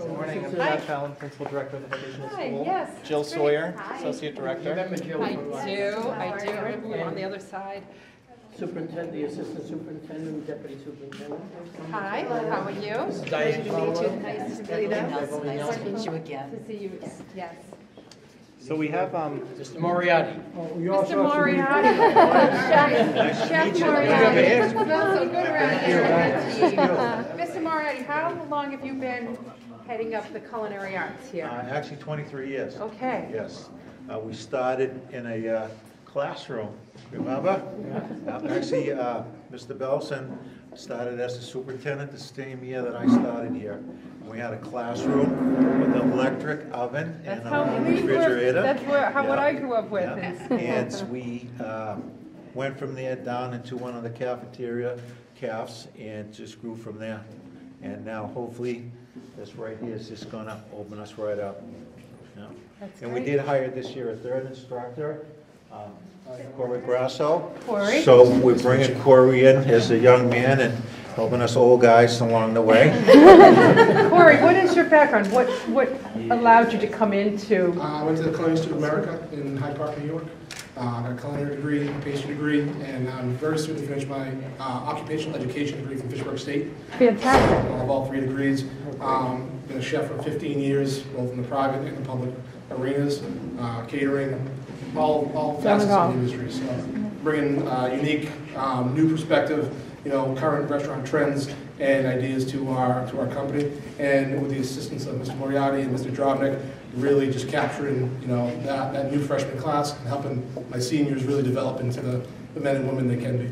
Good morning. I'm Josh Allen, Principal Director of the Vocational School. Yes. Jill Sawyer, Associate Director. I do. We're on the other side. Superintendent, the Assistant Superintendent, Deputy Superintendent. Hi, how are you? This is Diane. Nice to meet you. Nice to meet you. Nice to meet you again. To see you, yes. So we have Mr. Moriarty. Mr. Moriarty. Chef Moriarty. It smells so good around here. Mr. Moriarty, how long have you been heading up the culinary arts here? Actually 23 years. Okay. Yes. We started in a classroom, remember? Actually, Mr. Belson started as the superintendent the same year that I started here. We had a classroom with an electric oven and a refrigerator. That's what I grew up with. Yeah. And we went from there down into one of the cafeteria cafes and just grew from there. And now hopefully this right here is just gonna open us right up. Yeah. And we did hire this year a third instructor, Corey Grasso. Corey. So we're bringing Corey in as a young man and helping us old guys along the way. Corey, what is your background? What allowed you to come into? I went to the Culinary Institute of America in Hyde Park, New York. I got a culinary degree, a pastry degree, and I'm very soon to finish my occupational education degree from Fitchburg State. Fantastic. I have all 3 degrees. Been a chef for 15 years, both in the private and the public arenas, catering, all facets of the industry. So bringing unique, new perspective, current restaurant trends and ideas to our company, and with the assistance of Mr. Moriarty and Mr. Drobnik, really just capturing that new freshman class and helping my seniors really develop into the men and women they can be.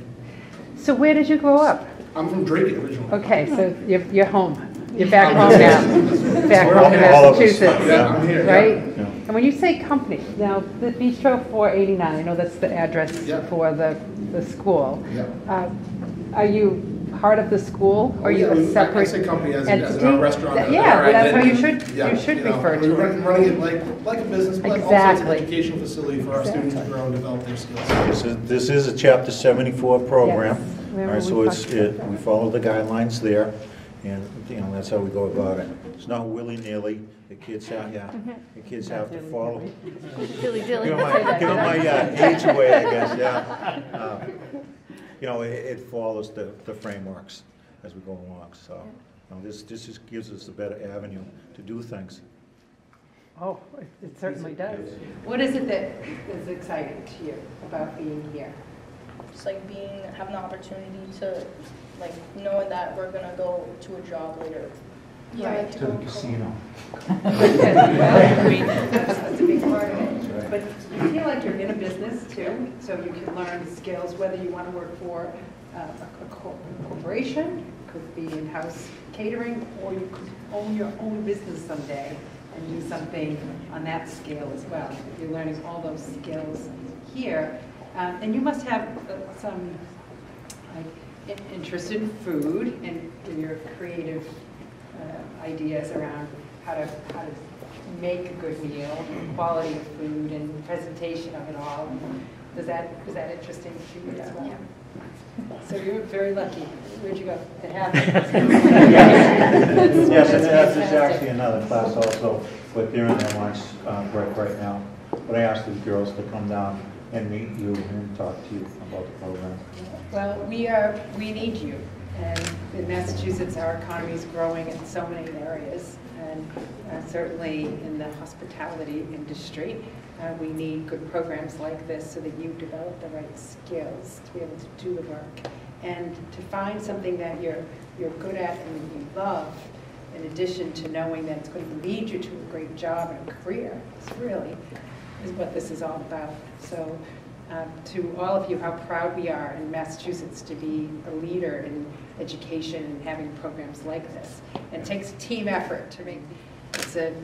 So where did you grow up? I'm from Drake originally. Okay, so you're home. You're back home now. Back home in Massachusetts, Yeah, I'm here. right? Yeah. And when you say company, now the Bistro 489, I know that's the address Yeah. for the school. Yeah. Are you part of the school, or are you a separate I say company as entity? in our restaurant. Yeah, well, that's how you identity. should refer to We're it. running it like a business, but also Exactly. it's an educational facility for our students to grow and develop their skills. This is a Chapter 74 program. Yes. All right, so we follow the guidelines there, and that's how we go about it. It's not willy-nilly. The kids have, the kids have to follow. Dilly dilly. Give them my age away, I guess. Yeah. It follows the frameworks as we go along. So this just gives us a better avenue to do things. Oh, it certainly does. What is it that is exciting to you about being here? Just like having the opportunity to, knowing that we're gonna go to a job later. Right. To the casino. That's a big part of it. But you feel like you're in a business too, so you can learn the skills, whether you want to work for a corporation, could be in-house catering, or you could own your own business someday and do something on that scale as well. You're learning all those skills here. And you must have some interest in food and in your creative ideas around how to make a good meal, quality of food, and presentation of it all. Is that interesting to you as well? Yeah. So you're very lucky. Where'd you go to have it? Yes, and there's actually another class also, but they're in their lunch break right now. But I asked the girls to come down and meet you and talk to you about the program. Well, we need you. And in Massachusetts, our economy is growing in so many areas, and certainly in the hospitality industry, we need good programs like this so that you develop the right skills to be able to do the work, and to find something that you're good at and that you love, in addition to knowing that it's going to lead you to a great job and a career. It's really is what this is all about. So. To all of you, how proud we are in Massachusetts to be a leader in education and having programs like this. It takes a team effort to make. It's a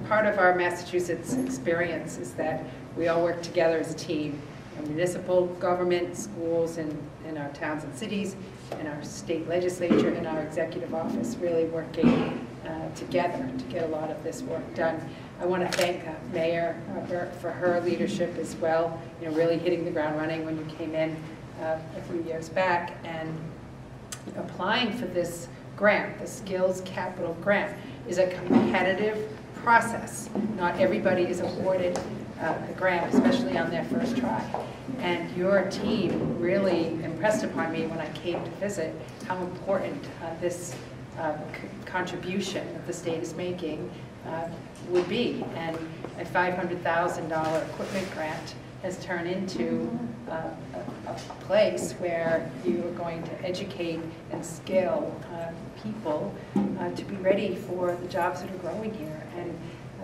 part of our Massachusetts experience is that we all work together as a team. Our municipal government, schools, and our towns and cities, and our state legislature, and our executive office, really working together to get a lot of this work done. I want to thank Mayor for her leadership as well, really hitting the ground running when you came in a few years back and applying for this grant, the Skills Capital Grant. is a competitive process. Not everybody is awarded a grant, especially on their first try. And your team really impressed upon me when I came to visit how important this contribution that the state is making would be. And a $500,000 equipment grant has turned into a place where you are going to educate and skill people to be ready for the jobs that are growing here. And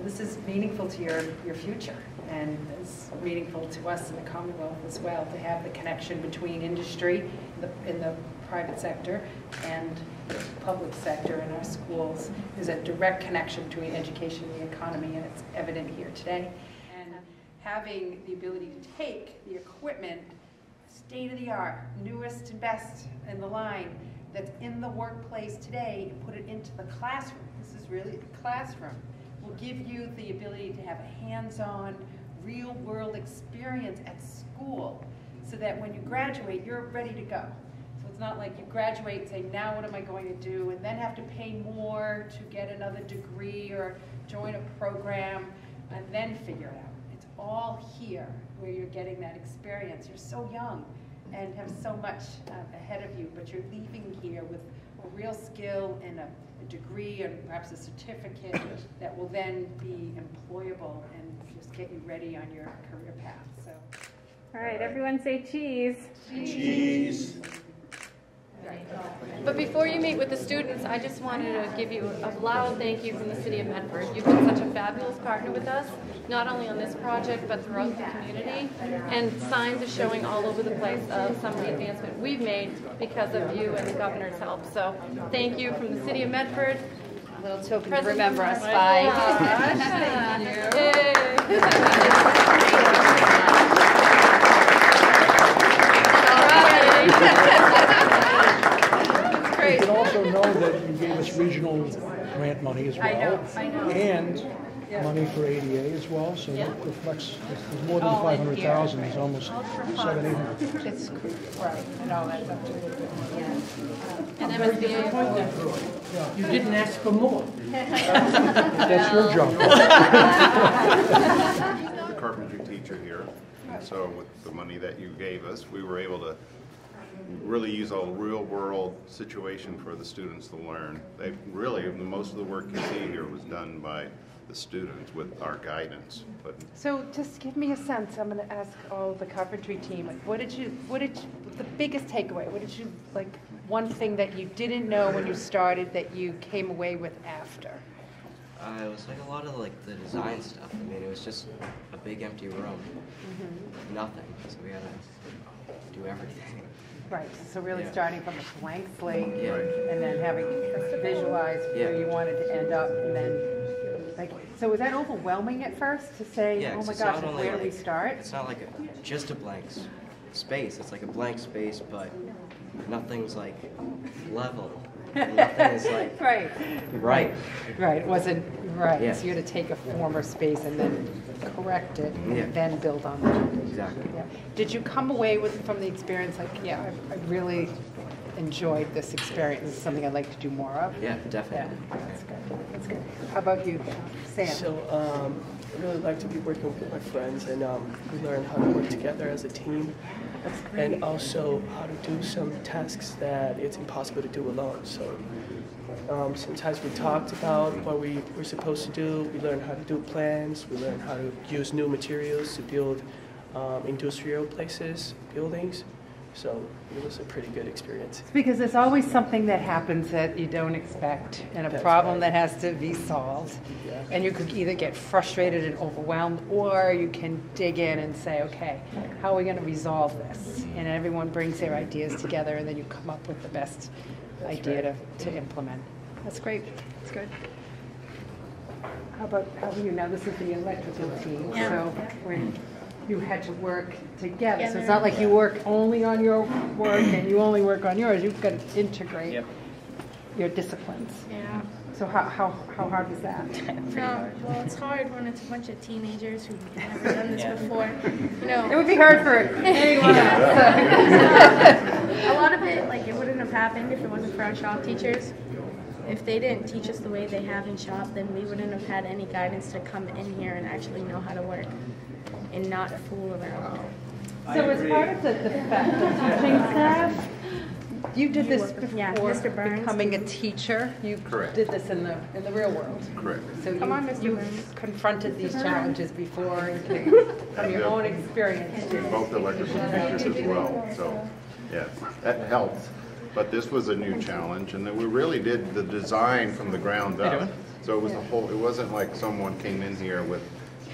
this is meaningful to your future, and it's meaningful to us in the Commonwealth as well, to have the connection between industry in the private sector and the public sector in our schools. There's a direct connection between education and the economy, and it's evident here today. And having the ability to take the equipment, state-of-the-art, newest and best in the line, that's in the workplace today, and put it into the classroom. This is really the classroom. Will give you the ability to have a hands-on, real-world experience at school, so that when you graduate, you're ready to go. So it's not like you graduate and say, now what am I going to do, and then have to pay more to get another degree or join a program, and then figure it out. It's all here where you're getting that experience. You're so young and have so much ahead of you, but you're leaving here with a real skill and a degree and perhaps a certificate that will then be employable and just get you ready on your career path. So, all right, everyone say cheese. Cheese. But before you meet with the students, I just wanted to give you a loud thank you from the City of Medford. You've been such a fabulous partner with us, not only on this project, but throughout the community. And signs are showing all over the place of some of the advancement we've made because of you and the governor's help. So thank you from the City of Medford. A little token to remember us by. You can also know that you gave us regional grant money as well. I know. And money for ADA as well, so that reflects, there's more than 500,000, it's almost 700-800. It's right. I know that's up to it. And MSBA. You didn't ask for more. That's your job. The carpentry teacher here, and so with the money that you gave us, we were able to really use a real-world situation for the students to learn. They really, most of the work you see here was done by the students with our guidance. But so just give me a sense. I'm going to ask all the carpentry team. The biggest takeaway? What did you, like, one thing that you didn't know when you started that you came away with after? It was like a lot of like the design stuff. I mean, it was just a big empty room, nothing. So we had to do everything. Right. So really starting from a blank slate, Yeah. and then having to visualize where you wanted to end up, and then like. So was that overwhelming at first to say, Yeah, oh my 'cause gosh, it's not where do only, we start? It's not like just a blank space. It's like a blank space, but nothing's like level. Nothing is like Right. It wasn't right. Yeah. So you had to take a former space and then correct it, Yeah. and then build on that. Exactly. Yeah. Did you come away from the experience like, yeah, I really enjoyed this experience. This is something I'd like to do more of? Yeah, definitely. Yeah, that's good. That's good. How about you, Sam? So I really like to be working with my friends, and we learn how to work together as a team, and also how to do some tasks that it's impossible to do alone. So sometimes we talked about what we were supposed to do. We learned how to do plans. We learned how to use new materials to build industrial places, buildings. So it was a pretty good experience. It's because there's always something that happens that you don't expect, and a problem that has to be solved. Yeah. And you could either get frustrated and overwhelmed, or you can dig in and say, okay, how are we going to resolve this? And everyone brings their ideas together, and then you come up with the best idea to implement. That's great. That's good. How about you now? This is the electrical team. Yeah. So when you had to work together. So it's not like you work only on your work and you only work on yours. You've got to integrate your disciplines. Yeah. So how hard was that? Well, it's hard when it's a bunch of teenagers who've never done this before. You know, It would be hard for anyone else. a lot of it, like, it wouldn't have happened if it wasn't for our shop teachers. if they didn't teach us the way they have in shop, then we wouldn't have had any guidance to come in here and actually know how to work and not fool around. So as part of the teaching staff, you did this before Mr. Burns. becoming a teacher. You Correct. did this in the real world. Correct. So Come on, Mr. you've Burns. confronted these challenges before from your own experience. We're both electrical teachers as well, so, yeah, that helped. But this was a new challenge, and then we really did the design from the ground up. So it was a whole, it wasn't like someone came in here with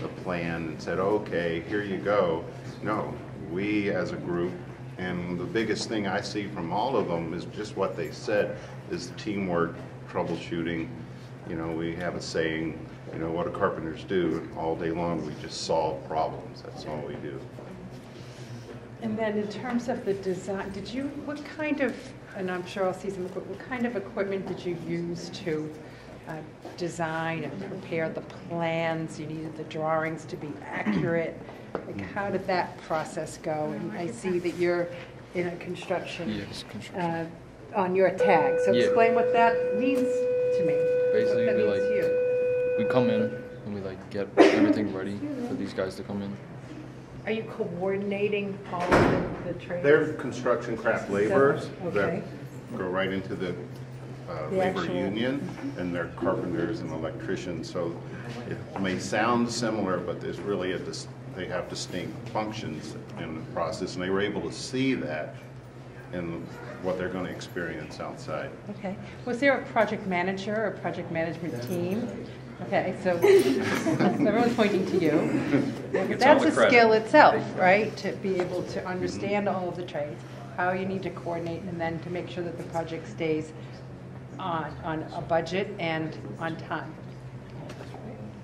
a plan and said, okay, here you go. No, we as a group, and the biggest thing I see from all of them is just what they said, is teamwork, troubleshooting. You know, we have a saying, you know, what do carpenters do? All day long, we just solve problems. That's all we do. And then in terms of the design, what kind of, and I'm sure I'll see some, what kind of equipment did you use to design and prepare the plans? You needed the drawings to be accurate. Like, how did that process go? And I see that you're in a construction, on your tag. So explain what that means to me. Basically, what that means to you. we come in and we get everything ready for these guys to come in. Are you coordinating all of the trades? They're construction craft laborers Okay. that go right into the labor actual- union, and they're carpenters and electricians. So it may sound similar, but there's really they have distinct functions in the process, and they were able to see that in what they're going to experience outside. Okay. Was there a project manager or project management team? Okay, so everyone's pointing to you. That's a skill itself, right? To be able to understand all of the trades, how you need to coordinate, and then to make sure that the project stays on a budget and on time.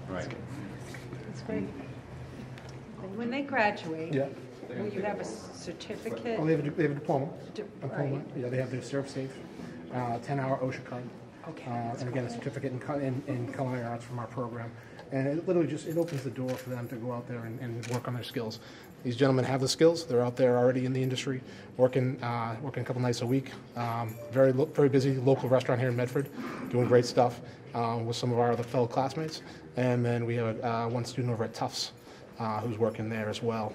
Right. That's great. When they graduate, will you have a certificate? Oh, they have a diploma. Right. Yeah, they have their Serve Safe, 10-hour OSHA card. Okay. And again, a certificate in culinary arts from our program. And it literally it opens the door for them to go out there and work on their skills. These gentlemen have the skills. They're out there already in the industry, working a couple nights a week. Very busy local restaurant here in Medford, doing great stuff with some of our other fellow classmates. And then we have one student over at Tufts who's working there as well,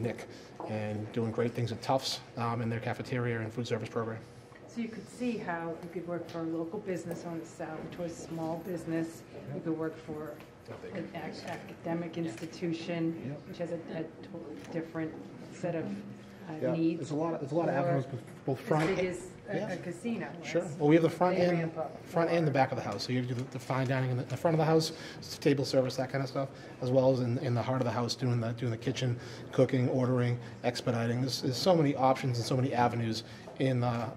Nick, and doing great things at Tufts in their cafeteria and food service program. So you could see how you could work for a local business on the south, which was small business. You could work for an academic institution, which has a totally different set of needs. There's a lot of avenues, both front. As big as a casino. Sure. Well, we have the front and the back of the house. So you do the fine dining in the front of the house, table service, that kind of stuff, as well as in the heart of the house, doing the kitchen, cooking, ordering, expediting. There's so many options and so many avenues in the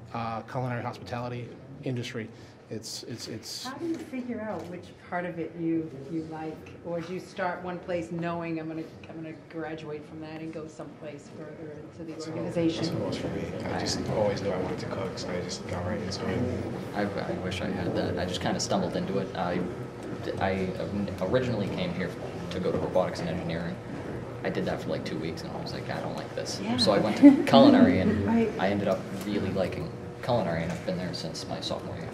culinary hospitality industry. It's. How do you figure out which part of it you like, or do you start one place knowing I'm gonna graduate from that and go someplace further into the organization? That's what it was for me. I just always knew I wanted to cook, so I just got right into it. I wish I had that. I just kind of stumbled into it. I originally came here to go to robotics and engineering. I did that for like 2 weeks, and I was like, I don't like this. Yeah. So I went to culinary, and I ended up really liking culinary, and I've been there since my sophomore year.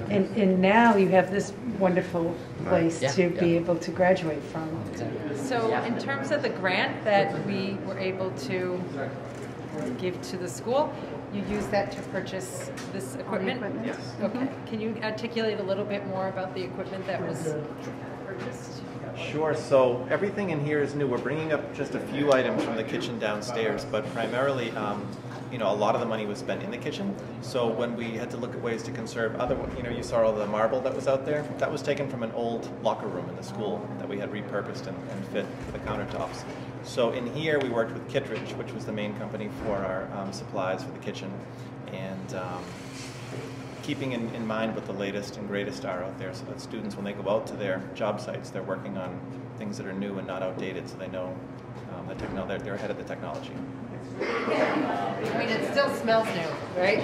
And now you have this wonderful place to be able to graduate from. So in terms of the grant that we were able to give to the school, you use that to purchase this equipment? Yes. Okay. Can you articulate a little bit more about the equipment that was purchased? Sure. So everything in here is new. We're bringing up just a few items from the kitchen downstairs, but primarily, a lot of the money was spent in the kitchen. So when we had to look at ways to conserve you saw all the marble that was out there. That was taken from an old locker room in the school that we had repurposed and fit for the countertops. So in here, we worked with Kittredge, which was the main company for our supplies for the kitchen, and keeping in mind what the latest and greatest are out there, so that students, when they go out to their job sites, they're working on things that are new and not outdated, so they know they're ahead of the technology. I mean, it still smells new, right?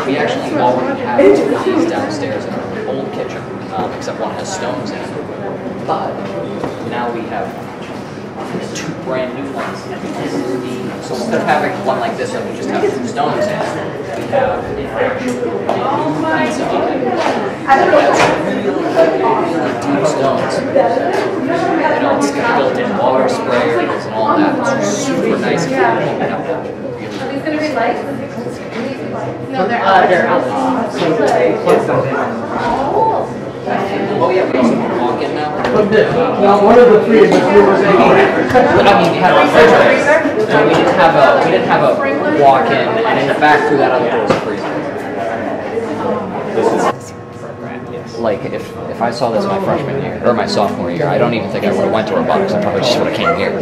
We actually already have these downstairs in our old kitchen, except one has stones in it. But now we have 2 brand new ones. So instead of having one like this, we just have stones in it. We have an actual deep stones. You know, it's got built-in water sprayers and all that. It's super nice. Are these going to be lights? No, they're Oh yeah, we also walk in now. Now, one of the three of us was I mean, we had a refrigerator. And we didn't have a walk-in, and in the back through that other door was a freezer. Like if I saw this my freshman year or my sophomore year, I don't even think I would have went to robotics. I probably just would have came here.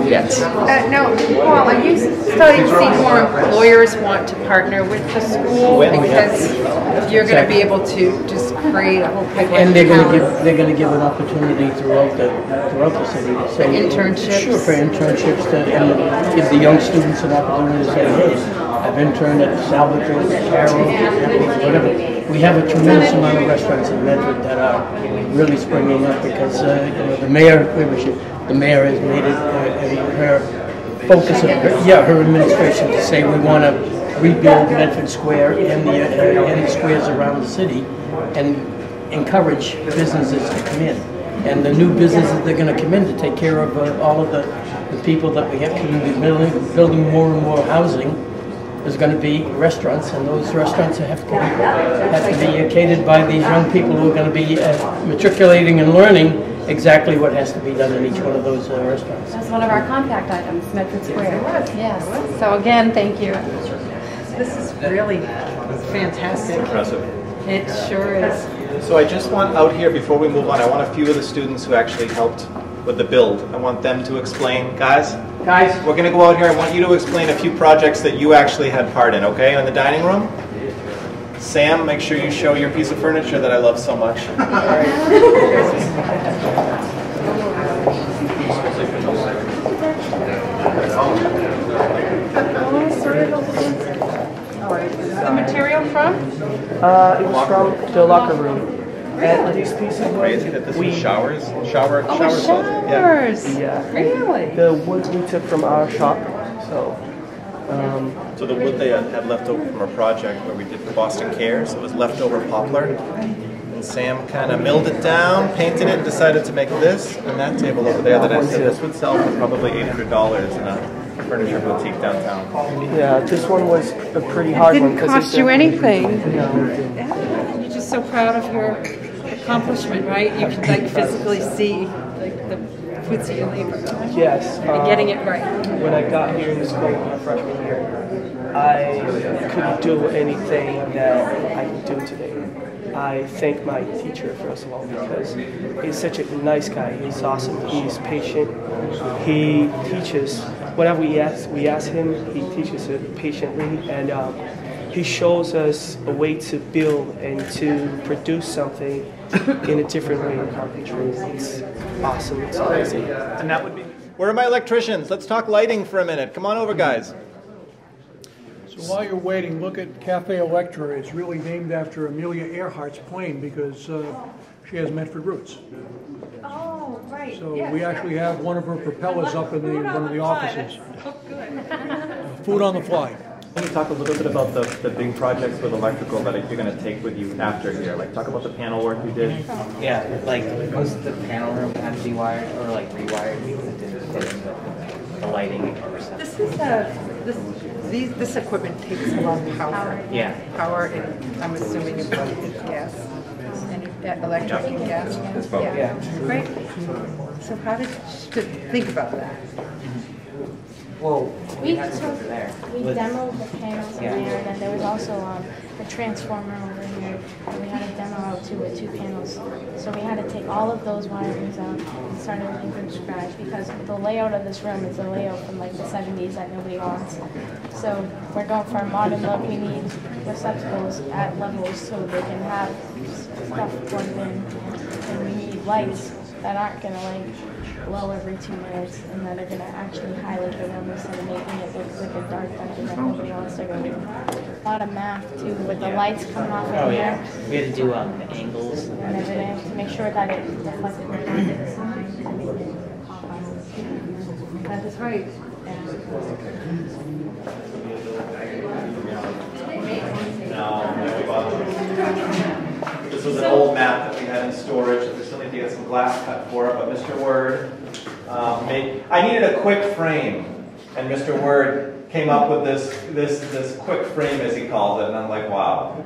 Yes. No, Paul, are you starting to see more employers want to partner with the school because you're going to be able to just create a whole pipeline? And they're going to give an opportunity throughout the city. So for internships. Sure, for internships and give the young students an opportunity to say, hey, I've interned at Salvador, Carol, whatever. We have a tremendous amount of restaurants in Medford that are really springing up because you know, the mayor has made it her focus of her administration to say we want to rebuild Medford Square and the squares around the city and encourage businesses to come in. And the new businesses that are going to come in to take care of all of the people that we have building more and more housing. There's going to be restaurants, and those restaurants have to be catered by these young people who are going to be matriculating and learning exactly what has to be done in each one of those restaurants. That's one of our compact items, Medford Square. Yes. So again, thank you. This is really fantastic. Impressive. It sure is. So I just want out here, before we move on, I want a few of the students who actually helped with the build. I want them to explain, guys, we're going to go out here. I want you to explain a few projects that you actually had part in, okay, in the dining room. Sam, make sure you show your piece of furniture that I love so much. The material from? It was from the locker room. And these pieces crazy that this was showers? Shower Showers. Yeah. Really? The wood we took from our shop. So the wood they had left over from a project where we did the Boston Cares, it was leftover poplar. And Sam kind of milled it down, painted it, and decided to make this and that table over there that I said this would sell for probably $800 in a furniture boutique downtown. Yeah, this one was a pretty hard one. It didn't cost you anything. No. You're just so proud of your accomplishment, right? You can like physically see like the fruits of your labor. Yes. And getting it right. When I got here in school my freshman year, I couldn't do anything that I can do today. I thank my teacher first of all because he's such a nice guy. He's awesome. He's patient. He teaches whenever we ask him. He teaches it patiently, and he shows us a way to build and to produce something in a different way in carpentry. It's awesome. It's amazing. And that would be. Where are my electricians? Let's talk lighting for a minute. Come on over, guys. So while you're waiting, look at Cafe Electra. It's really named after Amelia Earhart's plane because she has Medford roots. Oh, right. So we actually have one of her propellers up in one of the offices. Oh, good. Food on the fly. Can you talk a little bit about the big projects with electrical that you're going to take with you after here? Like talk about the panel work you did. Yeah, like most of the panel room had to be wired or like rewired because it didn't fit in the lighting or stuff. This is this equipment takes a lot of power. Yeah. Power, and I'm assuming it's gas and electric and gas. It's both. Yeah. Right. So how did you think about that? Well, We had to go through there. demoed the panels in Yeah. there, and then there was also a transformer over here that we had to demo out too with 2 panels. So we had to take all of those wirings out and start everything from scratch because the layout of this room is a layout from like the 70s that nobody wants. So we're going for a modern look. We need receptacles at levels so they can have stuff plugged in, and we need lights that aren't gonna like glow every 2 minutes and that are going to actually highlight the room instead of making it look like a dark dungeon that nobody wants to go to. A lot of math too with the lights coming off in here. We had to do the angles And everything to make sure that it reflected the That is right. This was an old map that we had in storage that we still need to get some glass cut for, but Mr. Word I needed a quick frame, and Mr. Word came up with this quick frame, as he calls it, and I'm like, wow.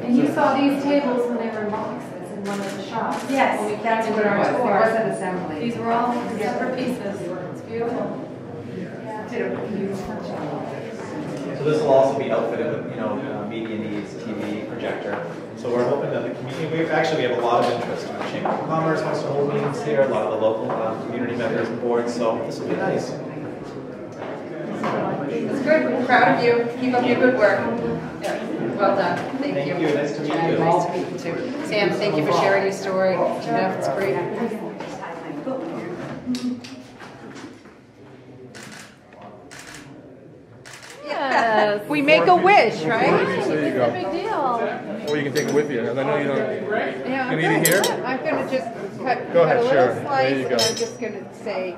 And you saw these tables when they were in boxes in one of the shops. Yes, When we that's came what to it was. our It tour. was an assembly. These were all separate pieces. It's beautiful. So this will also be outfitted with, media needs, TV, projector. So we're hoping that the community, we have a lot of interest. The Chamber of Commerce wants to hold meetings here, a lot of the local community members and boards, so this will be nice. It's good. We're proud of you. Keep up your good work. Yeah. Well done. Thank you. Nice to meet you. Nice to meet you too. Sam, thank you for sharing your story. Yeah, it's great. Yes. We make a wish, right? There you go. Big deal. Or you can take it with you. I know you don't. Yeah, Can you eat it here? I'm going to just cut Go ahead, a little sure. slice, There you go. and I'm just going to say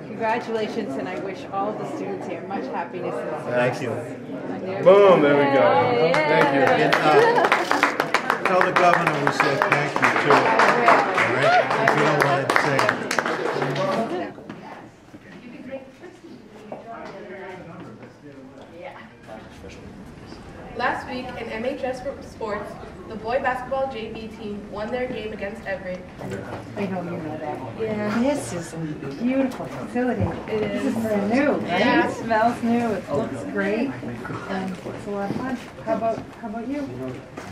congratulations, and I wish all of the students here much happiness. Thank you. Boom, there we go. Thank you. And, tell the governor we said thank you too. All right? If you don't want to say it. Last week in MHS sports, the boy basketball JV team won their game against Everett. I know you know that. Yeah. This is a beautiful facility. It is. This is brand new, right? Yeah. It smells new. It looks great. And it's a lot of fun. How about you?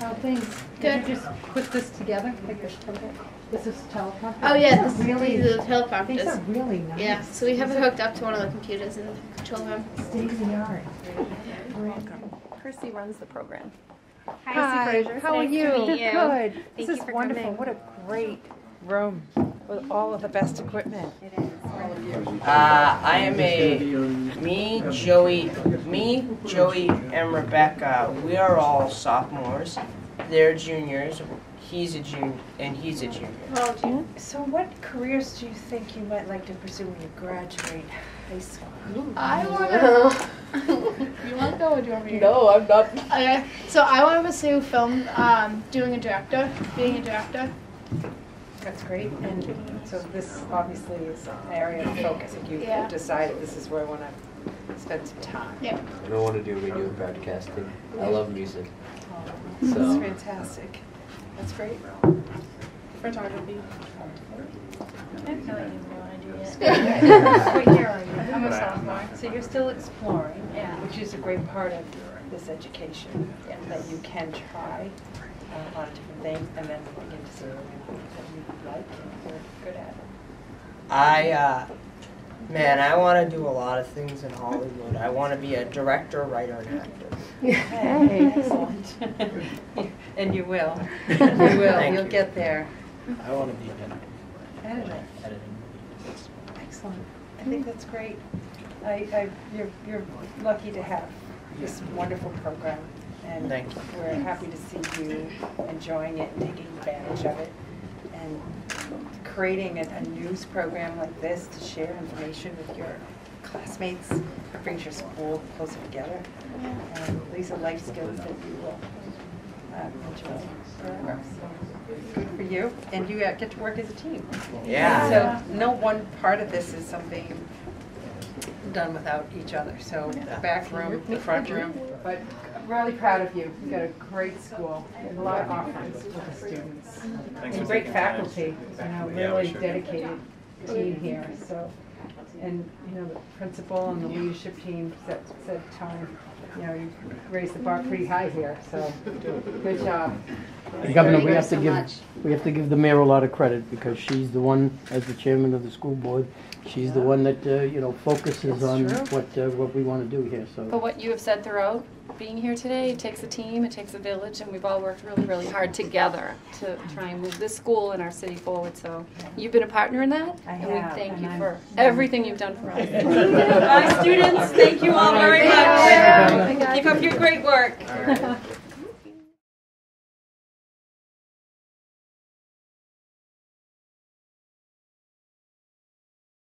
How are things? Did you just put this together? Like this program? This is teleprompter? Oh yeah, These this are really, is the teleprompters. these are really nice. Yeah, so we have it hooked up to one of the computers in the control room. State of the art. Percy runs the program. Hi, how are Nice to you? meet you. Good. Thank This you is for wonderful. coming. What a great room with all of the best equipment. It is. All of you. I am me, Joey, and Rebecca. We are all sophomores. They're juniors. He's a junior, and he's a junior. Well, so what careers do you think you might like to pursue when you graduate high school? I want to. You want to go or do you want me to? No, I'm not. Okay, so I want to pursue film, being a director. That's great. And so this obviously is an area of focus. If you Yeah. decided this is where I want to spend some time. Yeah. I don't want to do radio broadcasting. I love music. That's So fantastic. That's great. Photography. I have no idea what I want to do What yet. year are you? I'm a sophomore. So you're still exploring, Yeah. which is a great part of this education, Yes. that you can try a lot of different things and then begin to see that you like and you're good at. I want to do a lot of things in Hollywood. I want to be a director, writer, and actor. Hey, excellent. And you will. You will. Thank You'll you. get there. I want to be an Editor. editing. Excellent. I think that's great. You're lucky to have this wonderful program, and Thank you. we're happy to see you enjoying it and taking advantage of it, and creating a news program like this to share information with your classmates. It brings your school closer together. And these are life skills that you will enjoy forever. So good for you, and you get to work as a team. Yeah. So no one part of this is something done without each other. So the back room, the front room, but I'm really proud of you. You've got a great school, and a lot of offerings for the students. Thanks And for great taking the time. faculty, Yeah, we really sure do. dedicated team here. So, and the principal and the leadership team said, Tony, you raised the bar pretty high here. So good job. Governor, Thank we you have to so give much. the mayor a lot of credit because she's the one, as the chairman of the school board, she's the one that focuses on what we want to do here. So. But what you have said throughout being here today, it takes a team, it takes a village, and we've all worked really, really hard together to try and move this school and our city forward. So you've been a partner in that, and we have, thank and you I'm- for everything you've done for us. Our students, thank you all very much. Keep up your great work.